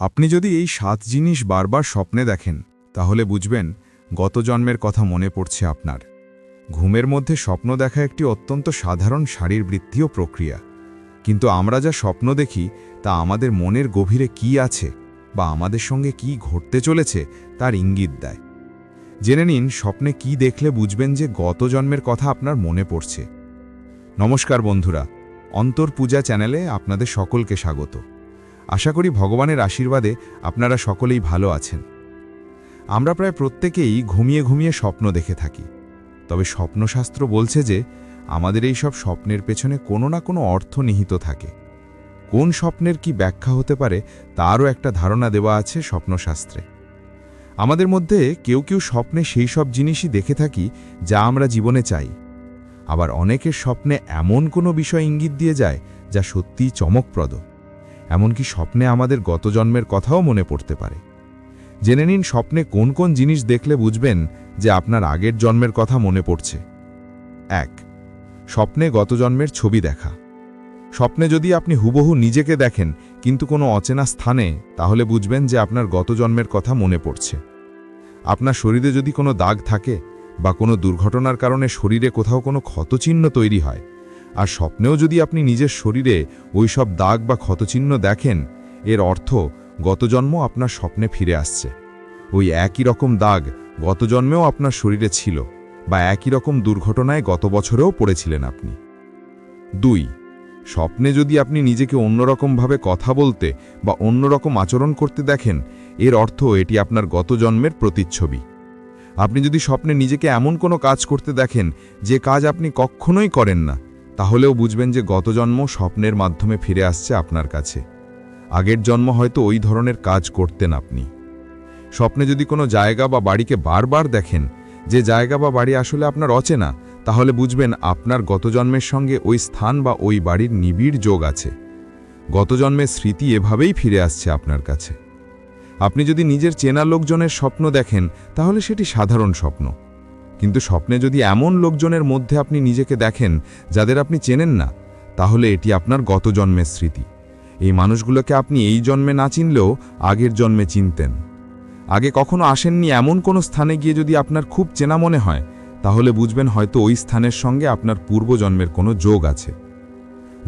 আপনি যদি এই 7 জিনিস বারবার স্বপ্নে দেখেন তাহলে বুঝবেন গত জন্মের কথা মনে পড়ছে আপনার। ঘুমের মধ্যে স্বপ্ন দেখা একটি অত্যন্ত সাধারণ শারীরবৃত্তীয় প্রক্রিয়া, কিন্তু আমরা যা স্বপ্ন দেখি তা আমাদের মনের গভীরে কি আছে বা আমাদের সঙ্গে কি ঘটতে চলেছে তার ইঙ্গিত দেয়। জেনে নিন স্বপ্নে কি দেখলে বুঝবেন যে গত জন্মের কথা আপনার মনে পড়ছে। নমস্কার বন্ধুরা, অন্তর পূজা চ্যানেলে আপনাদের সকলকে স্বাগত। আশা করি ভগবানের আশীর্বাদে আপনারা সকলেই ভালো আছেন। আমরা প্রায় প্রত্যেকেই ঘুমিয়ে ঘুমিয়ে স্বপ্ন দেখে থাকি, তবে স্বপ্নশাস্ত্র বলছে যে আমাদের এই সব স্বপ্নের পেছনে কোনো না কোনো অর্থ নিহিত থাকে। কোন স্বপ্নের কি ব্যাখ্যা হতে পারে তারও একটা ধারণা দেওয়া আছে স্বপ্নশাস্ত্রে। আমাদের মধ্যে কেউ কেউ স্বপ্নে সেই সব জিনিসই দেখে থাকি যা আমরা জীবনে চাই, আবার অনেকের স্বপ্নে এমন কোনো বিষয় ইঙ্গিত দিয়ে যায় যা সত্যিই চমকপ্রদ। এমনকি স্বপ্নে আমাদের গত জন্মের কথাও মনে পড়তে পারে। জেনে নিন স্বপ্নে কোন কোন জিনিস দেখলে বুঝবেন যে আপনার আগের জন্মের কথা মনে পড়ছে। 1. স্বপ্নে গত জন্মের ছবি দেখা। স্বপ্নে যদি আপনি হুবহু নিজেকে দেখেন কিন্তু কোনো অচেনা স্থানে, তাহলে বুঝবেন যে আপনার গত জন্মের কথা মনে পড়ছে। আপনার শরীরে যদি কোনো দাগ থাকে বা কোনো দুর্ঘটনার কারণে শরীরে কোথাও কোনো ক্ষতচিহ্ন তৈরি হয়, আর স্বপ্নেও যদি আপনি নিজের শরীরে ওই সব দাগ বা ক্ষতচিহ্ন দেখেন, এর অর্থ গত জন্ম আপনার স্বপ্নে ফিরে আসছে। ওই একই রকম দাগ গত জন্মেও আপনার শরীরে ছিল, বা একই রকম দুর্ঘটনায় গত বছরেও পড়েছিলেন আপনি। 2. স্বপ্নে যদি আপনি নিজেকে অন্যরকমভাবে কথা বলতে বা অন্যরকম আচরণ করতে দেখেন, এর অর্থ এটি আপনার গত জন্মের প্রতিচ্ছবি। আপনি যদি স্বপ্নে নিজেকে এমন কোনো কাজ করতে দেখেন যে কাজ আপনি কখনোই করেন না, তাহলেও বুঝবেন যে গত জন্ম স্বপ্নের মাধ্যমে ফিরে আসছে আপনার কাছে। আগের জন্ম হয়তো ওই ধরনের কাজ করতেন আপনি। স্বপ্নে যদি কোনো জায়গা বা বাড়িকে বারবার দেখেন, যে জায়গা বা বাড়ি আসলে আপনার অচেনা, তাহলে বুঝবেন আপনার গত জন্মের সঙ্গে ওই স্থান বা ওই বাড়ির নিবিড় যোগ আছে। গত জন্মের স্মৃতি এভাবেই ফিরে আসছে আপনার কাছে। আপনি যদি নিজের চেনা লোকজনের স্বপ্ন দেখেন, তাহলে সেটি সাধারণ স্বপ্ন। কিন্তু স্বপ্নে যদি এমন লোকজনের মধ্যে আপনি নিজেকে দেখেন যাদের আপনি চেনেন না, তাহলে এটি আপনার গত জন্মের স্মৃতি। এই মানুষগুলোকে আপনি এই জন্মে না চিনলেও আগের জন্মে চিনতেন। আগে কখনো আসেননি এমন কোনো স্থানে গিয়ে যদি আপনার খুব চেনা মনে হয়, তাহলে বুঝবেন হয়তো ওই স্থানের সঙ্গে আপনার পূর্বজন্মের কোনো যোগ আছে।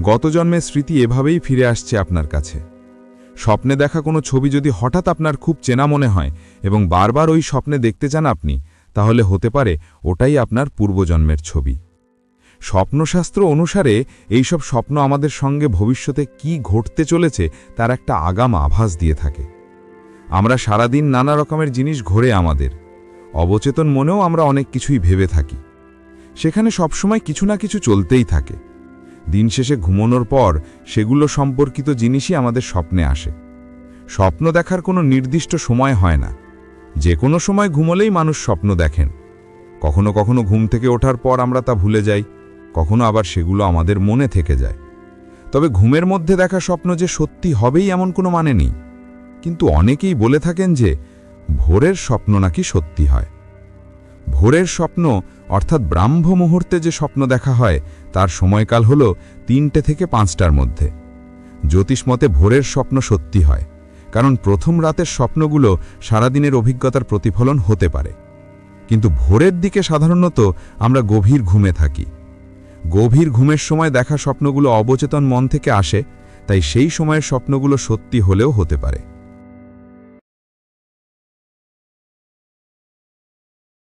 গত জন্মের স্মৃতি এভাবেই ফিরে আসছে আপনার কাছে। স্বপ্নে দেখা কোনো ছবি যদি হঠাৎ আপনার খুব চেনা মনে হয় এবং বারবার ওই স্বপ্নে দেখতে চান আপনি, তাহলে হতে পারে ওটাই আপনার পূর্বজন্মের ছবি। স্বপ্নশাস্ত্র অনুসারে এইসব স্বপ্ন আমাদের সঙ্গে ভবিষ্যতে কি ঘটতে চলেছে তার একটা আগাম আভাস দিয়ে থাকে। আমরা সারাদিন নানা রকমের জিনিস ঘোরে আমাদের অবচেতন মনেও আমরা অনেক কিছুই ভেবে থাকি। সেখানে সবসময় কিছু না কিছু চলতেই থাকে। দিন শেষে ঘুমানোর পর সেগুলো সম্পর্কিত জিনিসই আমাদের স্বপ্নে আসে। স্বপ্ন দেখার কোনো নির্দিষ্ট সময় হয় না। যে কোনো সময় ঘুমোলেই মানুষ স্বপ্ন দেখেন। কখনো কখনো ঘুম থেকে ওঠার পর আমরা তা ভুলে যাই, কখনো আবার সেগুলো আমাদের মনে থেকে যায়। তবে ঘুমের মধ্যে দেখা স্বপ্ন যে সত্যি হবেই এমন কোনো মানে নেই। কিন্তু অনেকেই বলে থাকেন যে ভোরের স্বপ্ন নাকি সত্যি হয়। ভোরের স্বপ্ন অর্থাৎ ব্রাহ্ম মুহূর্তে যে স্বপ্ন দেখা হয় তার সময়কাল হল 3টে থেকে 5টার মধ্যে। জ্যোতিষমতে ভোরের স্বপ্ন সত্যি হয়, কারণ প্রথম রাতের স্বপ্নগুলো সারাদিনের অভিজ্ঞতার প্রতিফলন হতে পারে। কিন্তু ভোরের দিকে সাধারণত আমরা গভীর ঘুমে থাকি। গভীর ঘুমের সময় দেখা স্বপ্নগুলো অবচেতন মন থেকে আসে, তাই সেই সময়ের স্বপ্নগুলো সত্যি হলেও হতে পারে।